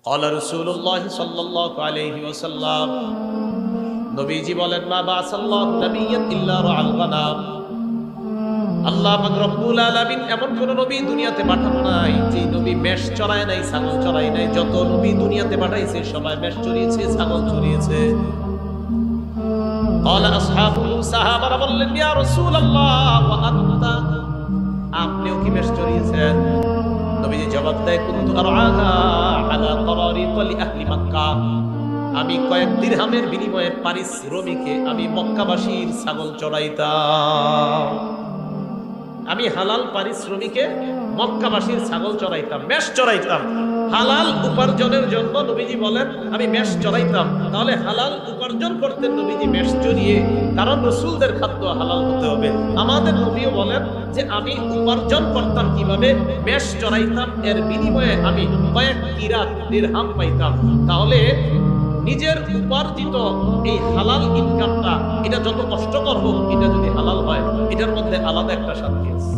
ক্বালা রাসূলুল্লাহ সাল্লাল্লাহু আলাইহি ওয়াসাল্লাম, নবীজি বলেন, মা বাসাল্লাহু নাবিয়্যান ইল্লা রাআল গানাম। আল্লাহ পাক রব্বুল আলামিন এমন কোন নবী দুনিয়াতে পাঠানো নাই যে নবী মেষ চড়ায় নাই, ছাগল চড়ায় নাই। যত নবী দুনিয়াতে পাঠাইছে সবাই মেষ চড়িয়েছে, ছাগল চড়িয়েছে। ক্বালা আসহাবুহু, সাহাবারা বললেন, ইয়া রাসূলুল্লাহ ওয়া আনতা, আপনিও কি মেষ চড়িয়েছেন? নবীজি জবাব দেয়, কুনতু আরআহা আলা করারিত লি আহলি মক্কা, আমি কয়েক দিরহামের বিনিময়ে পারিশ্রমিকে আমি মক্কাবাসীর ছাগল চড়াইতাম। আমি হালাল পারিশ্রমিকে মক্কাবাসীর ছাগল চড়াইতাম, মেষ চড়াইতাম। হালাল উপার্জনের জন্য নবীজি বলেন আমি মেষ চড়াইতাম। তাহলে হালাল উপার্জন করতেন নবীজি মেষ চড়িয়ে, কারণ রাসূলদের খাদ্য হালাল হতে হবে। আমাদের নবীও বলেন যে আমি উপার্জন করতাম কিভাবে, মেষ চড়াইতাম, এর বিনিময়ে আমি কয়েক কিরাত দিরহাম পাইতাম। তাহলে নিজের উপার্জিত এই হালাল ইনকামটা, এটা যত কষ্টকর হোক, এটা যদি হালাল হয়, এটার মধ্যে আলাদা একটা শান্তি আছে।